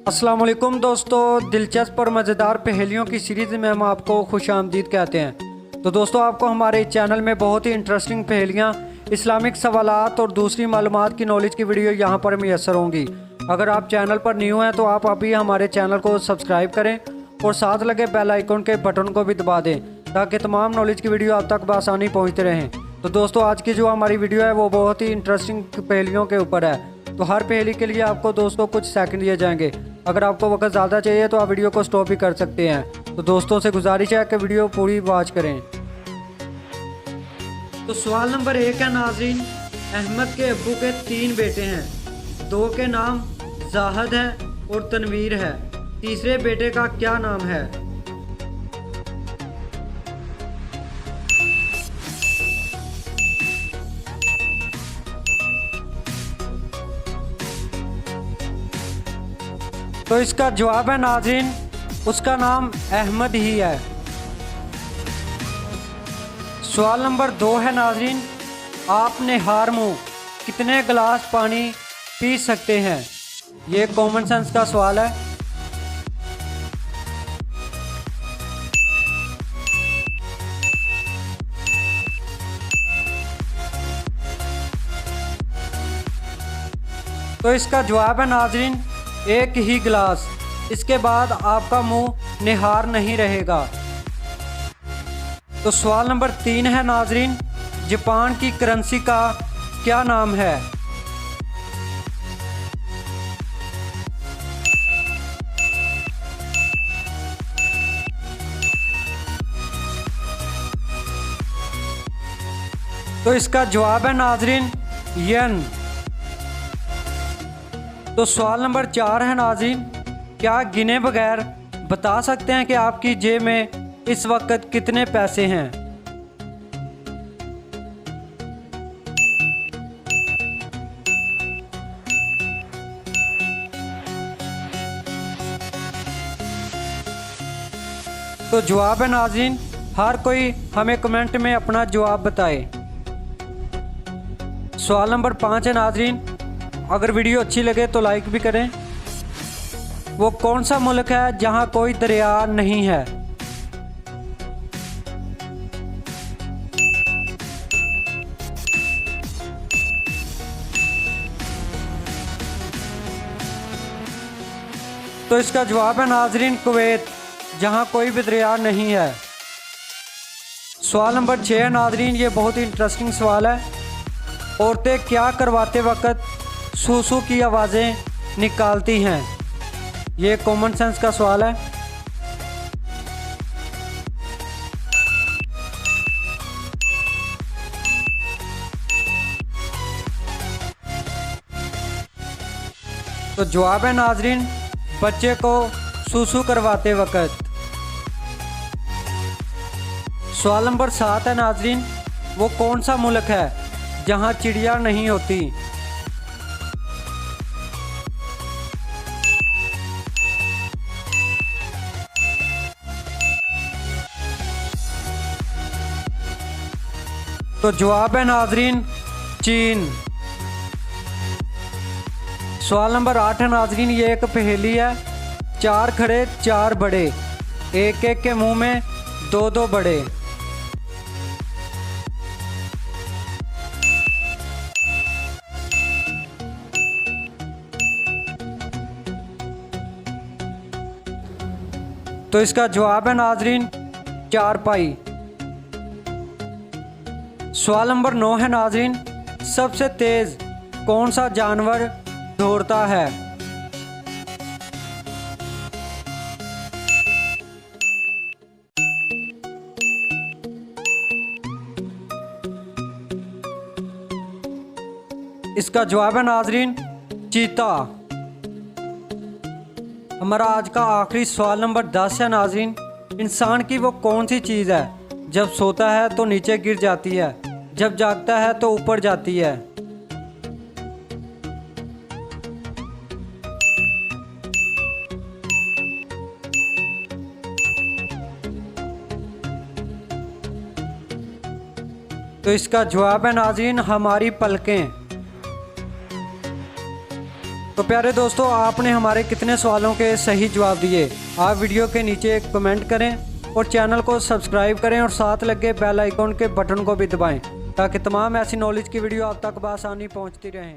अस्सलाम वालेकुम दोस्तों, दिलचस्प और मज़ेदार पहेलियों की सीरीज़ में हम आपको खुश आमदीद कहते हैं। तो दोस्तों, आपको हमारे चैनल में बहुत ही इंटरेस्टिंग पहेलियाँ, इस्लामिक सवालात और दूसरी मालूमात की नॉलेज की वीडियो यहाँ पर मैसर होंगी। अगर आप चैनल पर न्यू हैं तो आप अभी हमारे चैनल को सब्सक्राइब करें और साथ लगे बेल आइकन के बटन को भी दबा दें ताकि तमाम नॉलेज की वीडियो आप तक बआसानी पहुँचते रहें। तो दोस्तों, आज की जो हमारी वीडियो है वो बहुत ही इंटरेस्टिंग पहेलियों के ऊपर है। तो हर पहेली के लिए आपको दोस्तों कुछ सेकंड दिए जाएंगे। अगर आपको वक्त ज़्यादा चाहिए तो आप वीडियो को स्टॉप भी कर सकते हैं। तो दोस्तों से गुजारिश है कि वीडियो पूरी वॉच करें। तो सवाल नंबर 1 है नाज़रीन, अहमद के अब्बू के 3 बेटे हैं। 2 के नाम जाहद है और तनवीर है। तीसरे बेटे का क्या नाम है? तो इसका जवाब है नाज़रीन, उसका नाम अहमद ही है। सवाल नंबर 2 है नाज़रीन, आप निहार मुँह कितने गिलास पानी पी सकते हैं? ये कॉमन सेंस का सवाल है। तो इसका जवाब है नाज़रीन, एक ही गिलास। इसके बाद आपका मुंह निहार नहीं रहेगा। तो सवाल नंबर 3 है नाज़रीन, जापान की करेंसी का क्या नाम है? तो इसका जवाब है नाज़रीन, येन। तो सवाल नंबर 4 है नाज़रीन, क्या गिने बगैर बता सकते हैं कि आपकी जेब में इस वक्त कितने पैसे हैं? तो जवाब है नाज़रीन, हर कोई हमें कमेंट में अपना जवाब बताए। सवाल नंबर 5 है नाज़रीन, अगर वीडियो अच्छी लगे तो लाइक भी करें। वो कौन सा मुल्क है जहां कोई दरिया नहीं है? तो इसका जवाब है नाज़रीन, कुवैत, जहां कोई भी दरिया नहीं है। सवाल नंबर 6 है नाज़रीन, ये बहुत ही इंटरेस्टिंग सवाल है। औरतें क्या करवाते वक्त सूसू की आवाज़ें निकालती हैं? ये कॉमन सेंस का सवाल है। तो जवाब है नाज़रीन, बच्चे को सूसू करवाते वक्त। सवाल नंबर 7 है नाज़रीन, वो कौन सा मुल्क है जहां चिड़िया नहीं होती? तो जवाब है नाज़रीन, चीन। सवाल नंबर 8 है नाज़रीन, ये एक पहेली है। 4 खड़े 4 बड़े, एक एक के मुंह में 2 बड़े। तो इसका जवाब है नाज़रीन, चारपाई। सवाल नंबर 9 है नाज़रीन, सबसे तेज़ कौन सा जानवर दौड़ता है? इसका जवाब है नाज़रीन, चीता। हमारा आज का आखिरी सवाल नंबर 10 है नाज़रीन, इंसान की वो कौन सी चीज़ है जब सोता है तो नीचे गिर जाती है, जब जागता है तो ऊपर जाती है? तो इसका जवाब है नाज़रीन, हमारी पलकें। तो प्यारे दोस्तों, आपने हमारे कितने सवालों के सही जवाब दिए? आप वीडियो के नीचे कमेंट करें और चैनल को सब्सक्राइब करें और साथ लगे बेल आइकॉन के बटन को भी दबाएं ताकि तमाम ऐसी नॉलेज की वीडियो आप तक बआसानी पहुंचती रहें।